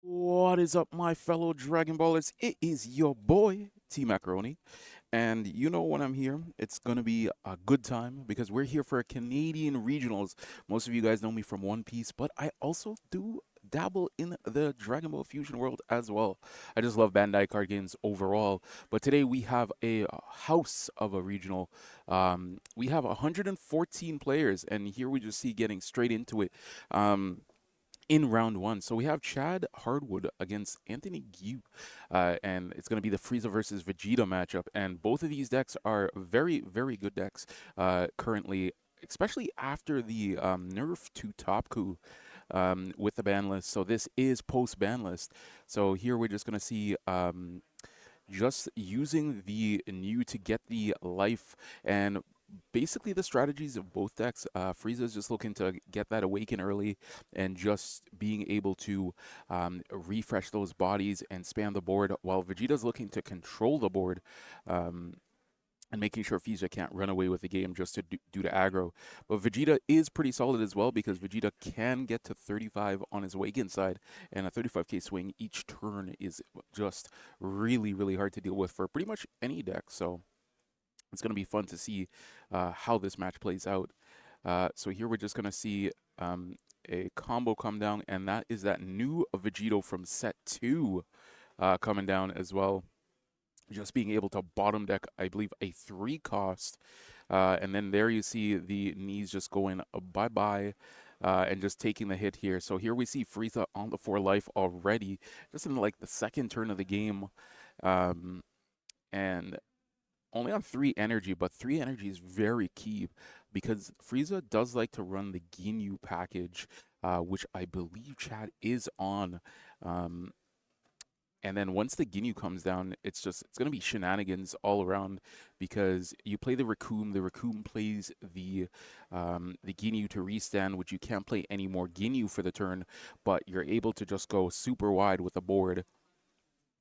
What is up, my fellow Dragon Ballers? It is your boy, T Macaroni. And you know when I'm here, it's going to be a good time because we're here for a Canadian regionals. Most of you guys know me from One Piece, but I also do dabble in the Dragon Ball Fusion world as well. I just love Bandai card games overall. But today we have a house of a regional. We have 114 players, and here we just see getting straight into it. In round one. So we have Chad Hardwood against Anthony Gu, and it's going to be the Frieza versus Vegeta matchup. And both of these decks are very, very good decks currently, especially after the nerf to Topku with the ban list. So this is post ban list. So here we're just going to see. Just using the new to get the life and basically the strategies of both decks. Frieza is just looking to get that awaken early and just being able to refresh those bodies and spam the board, while Vegeta's looking to control the board. And making sure Frieza can't run away with the game just to do to aggro. But Vegeta is pretty solid as well because Vegeta can get to 35 on his awaken side, and a 35k swing each turn is just really, really hard to deal with for pretty much any deck. So it's going to be fun to see how this match plays out. So here we're just going to see a combo come down, and that is that new Vegito from set 2 coming down as well. Just being able to bottom deck, I believe, a 3 cost. And then there you see the knees just going bye-bye and just taking the hit here. So here we see Frieza on the 4 life already, just in like the second turn of the game. And only on 3 energy, but 3 energy is very key because Frieza does like to run the Ginyu package, which I believe Chad is on. Um, and then once the Ginyu comes down, it's gonna be shenanigans all around because you play the Raccoon plays the Ginyu to restand, which you can't play any more Ginyu for the turn, but you're able to just go super wide with the board.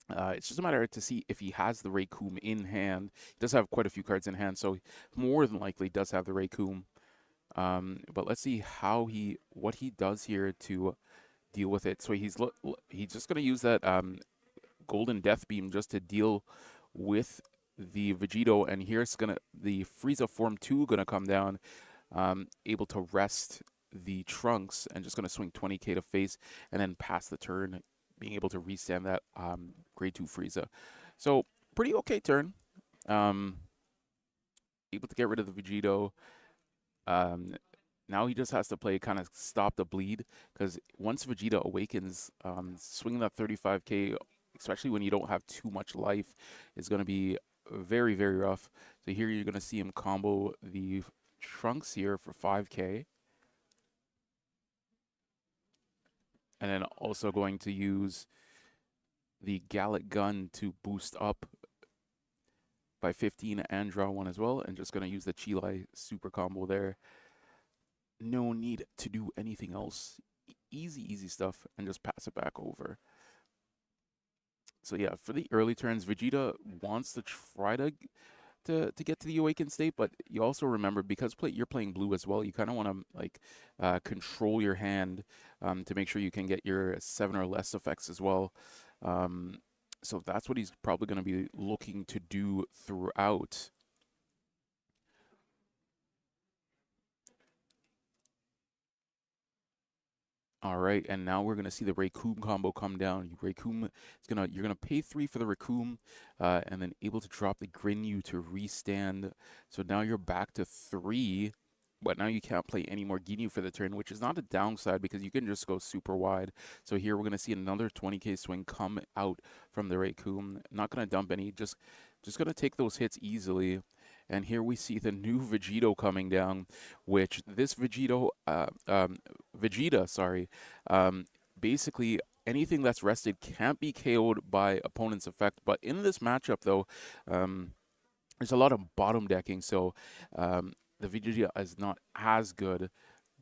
It's just a matter to see if he has the Raccoon in hand. He does have quite a few cards in hand, so more than likely does have the Raccoon. But let's see what he does here to deal with it. So he's just gonna use that Golden Death Beam just to deal with the Vegito, and here's gonna the Frieza Form 2 gonna come down, able to rest the Trunks, and just gonna swing 20k to face, and then pass the turn, being able to restand that grade 2 Frieza. So pretty okay turn. Um, Able to get rid of the Vegito. Um, Now he just has to play kind of stop the bleed because once Vegeta awakens, swinging that 35k, especially when you don't have too much life, is going to be very, very rough. So here you're going to see him combo the Trunks here for 5k, and then also going to use the Gallic Gun to boost up by 15 and draw one as well, and just going to use the Chilai super combo there. No need to do anything else. Easy, easy stuff, and just pass it back over. So yeah, for the early turns, Vegeta wants to try to get to the awakened state, but you also remember because you're playing blue as well, you kind of want to like control your hand to make sure you can get your 7 or less effects as well. Um, so that's what he's probably going to be looking to do throughout. All right, and now we're gonna see the Raccoon combo come down. Raccoon is you're gonna pay 3 for the Raccoon, and then able to drop the Ginyu to restand. So now you're back to 3, but now you can't play any more Ginyu for the turn, which is not a downside because you can just go super wide. So here we're gonna see another 20k swing come out from the Raccoon. Not gonna dump any, just gonna take those hits easily. And here we see the new Vegito coming down, which this Vegeta, sorry, basically anything that's rested can't be KO'd by opponent's effect. But in this matchup, though, there's a lot of bottom decking, so the Vegeta is not as good.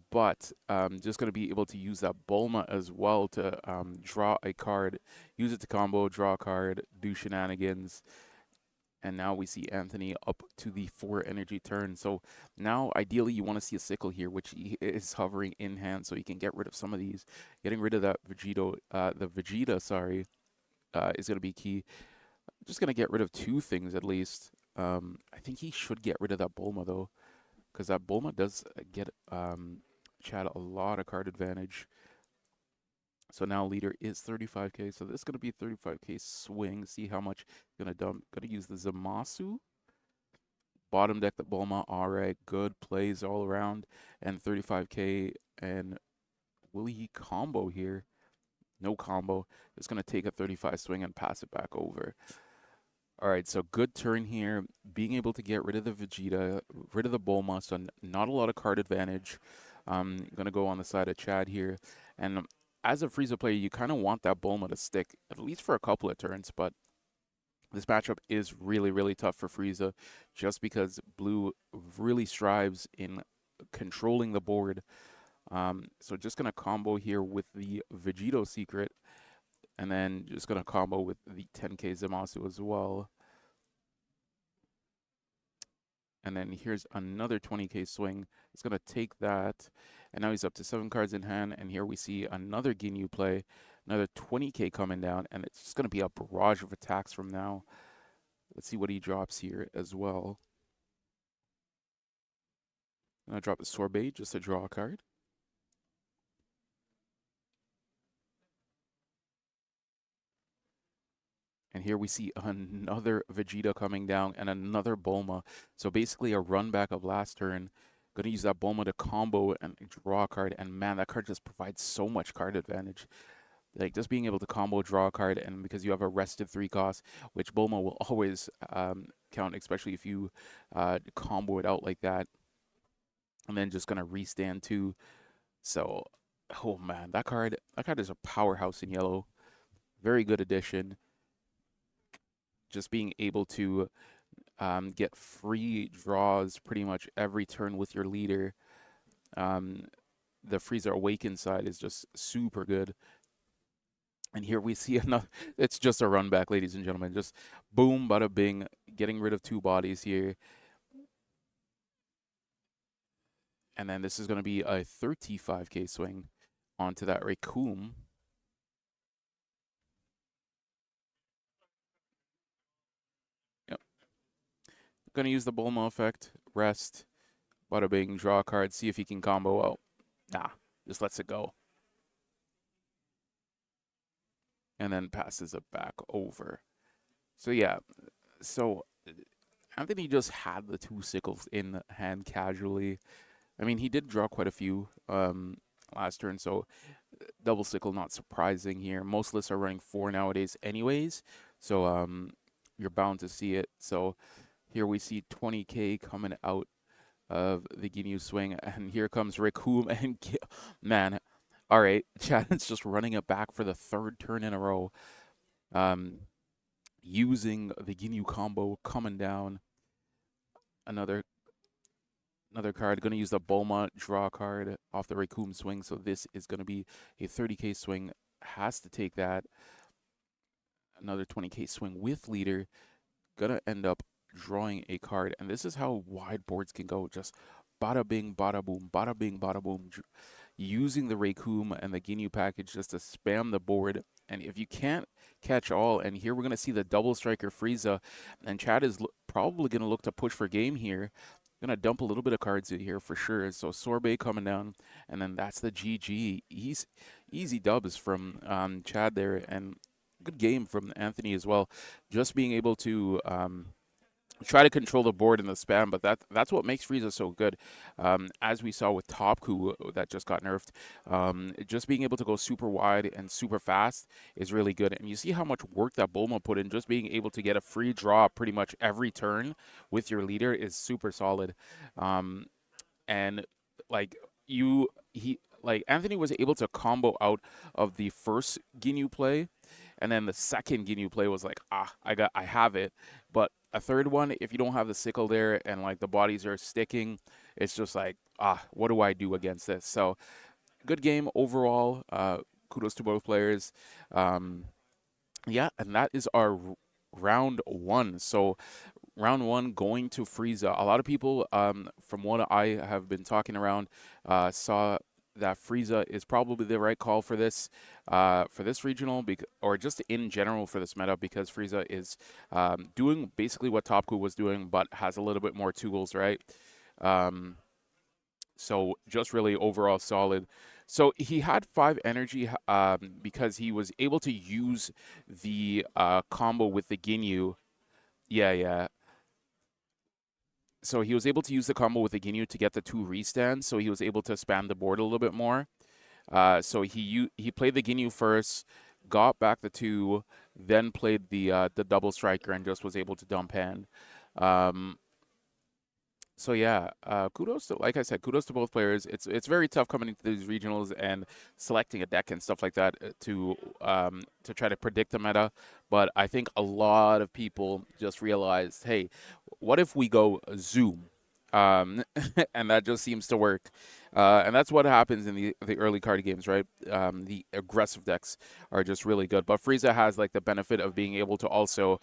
But just going to be able to use that Bulma as well to draw a card, use it to combo, draw a card, do shenanigans. And now we see Anthony up to the 4 energy turn. So now, ideally, you want to see a sickle here, which is hovering in hand, so you can get rid of some of these. Getting rid of that Vegeta, sorry, is going to be key. Just going to get rid of two things at least. I think he should get rid of that Bulma, though, because that Bulma does get Chad a lot of card advantage. So now leader is 35k. So this is going to be a 35k swing. See how much going to dump. Going to use the Zamasu. Bottom deck the Bulma. All right, good plays all around. And 35k. And will he combo here? No combo. It's going to take a 35 swing and pass it back over. All right, so good turn here. Being able to get rid of the Vegeta, rid of the Bulma, so not a lot of card advantage. Going to go on the side of Chad here. And as a Frieza player, you kind of want that Bulma to stick, at least for a couple of turns, but this matchup is really, really tough for Frieza just because Blue really strives in controlling the board. So just going to combo here with the Vegito secret, and then just going to combo with the 10k Zamasu as well. And then here's another 20k swing. It's going to take that, and now he's up to 7 cards in hand, and here we see another Ginyu play, another 20k coming down, and it's just going to be a barrage of attacks from now. Let's see what he drops here as well. I'm going to drop the Sorbet just to draw a card. And here we see another Vegeta coming down and another Bulma. So basically a run back of last turn. Going to use that Bulma to combo and draw a card. And man, that card just provides so much card advantage. Like just being able to combo, draw a card, and because you have a rested 3 cost, which Bulma will always count, especially if you combo it out like that. And then just going to restand 2. So, oh man, that card is a powerhouse in yellow. Very good addition. Just being able to get free draws pretty much every turn with your leader. The Frieza Awakened side is just super good. And here we see another, it's just a run back, ladies and gentlemen. Just boom, bada bing, getting rid of 2 bodies here. And then this is going to be a 35k swing onto that Raccoon. Going to use the Bulma effect, rest, bada bing, draw a card, see if he can combo out. Nah, just lets it go. And then passes it back over. So yeah, so Anthony just had the 2 sickles in hand casually. I mean, he did draw quite a few last turn, so double sickle not surprising here. Most lists are running 4 nowadays anyways, so you're bound to see it. So here we see 20k coming out of the Ginyu swing, and here comes Raccoon, and man, all right, Chad's just running it back for the 3rd turn in a row, using the Ginyu combo, coming down. Another card, going to use the Bulma, draw a card off the Raccoon swing, so this is going to be a 30k swing, has to take that. Another 20k swing with leader, going to end up drawing a card, and this is how wide boards can go, just bada bing, bada boom, bada bing, bada boom, using the Raccoon and the Ginyu package just to spam the board. And if you can't catch all, and here we're going to see the double striker Frieza, and Chad is probably going to look to push for game here. Going to dump a little bit of cards in here for sure. So Sorbet coming down, and then that's the GG. Easy dubs from Chad there, and good game from Anthony as well. Just being able to try to control the board in the spam, but that's what makes Frieza so good. As we saw with Topku that just got nerfed, just being able to go super wide and super fast is really good. And you see how much work that Bulma put in, just being able to get a free draw pretty much every turn with your leader is super solid. And like Anthony was able to combo out of the first Ginyu play, and then the second Ginyu play was like, I have it. But a third one, if you don't have the sickle there and like the bodies are sticking, it's just like, what do I do against this? So good game overall. Kudos to both players. Yeah, and that is our round one. So round one going to Frieza. A lot of people, from what I have been talking around, saw that Frieza is probably the right call for this regional, or just in general for this meta, because Frieza is doing basically what Topku was doing, but has a little bit more tools, right? Um, so just really overall solid. So he had 5 energy because he was able to use the combo with the Ginyu. Yeah, yeah. So he was able to use the combo with the Ginyu to get the 2 restands, so he was able to spam the board a little bit more. So he played the Ginyu first, got back the 2, then played the double striker and just was able to dump hand. Um, so yeah, kudos to, like I said, kudos to both players. It's very tough coming into these regionals and selecting a deck and stuff like that to try to predict the meta. But I think a lot of people just realized, hey, what if we go Zoom? And that just seems to work. And that's what happens in the early card games, right? The aggressive decks are just really good. But Frieza has like the benefit of being able to also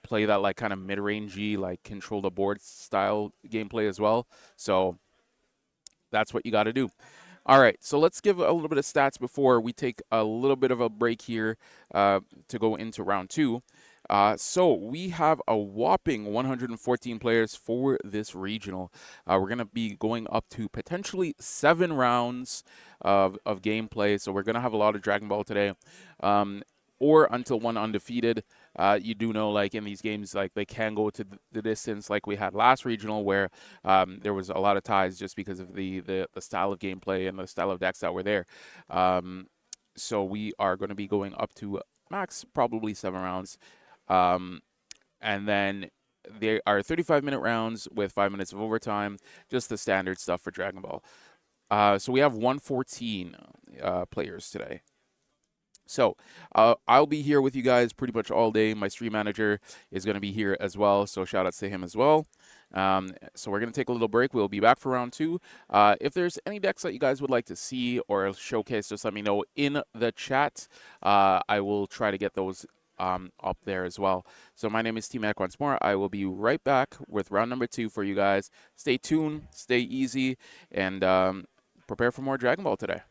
play that like kind of mid-rangey, like control the board style gameplay as well. So that's what you got to do. All right, so let's give a little bit of stats before we take a little bit of a break here to go into round two. So we have a whopping 114 players for this regional. We're going to be going up to potentially 7 rounds of gameplay. So we're going to have a lot of Dragon Ball today. Or until one undefeated. You do know, like in these games, like they can go to the distance, like we had last regional, where there was a lot of ties just because of the style of gameplay and the style of decks that were there. So we are going to be going up to max probably 7 rounds. And then there are 35-minute rounds with 5 minutes of overtime, just the standard stuff for Dragon Ball. So we have 114 players today. So I'll be here with you guys pretty much all day. My stream manager is going to be here as well, so shout outs to him as well. So we're going to take a little break. We'll be back for round two. If there's any decks that you guys would like to see or showcase, just let me know in the chat. I will try to get those up there as well. So my name is T-Mac once more. I will be right back with round number 2 for you guys. Stay tuned, stay easy, and prepare for more Dragon Ball today.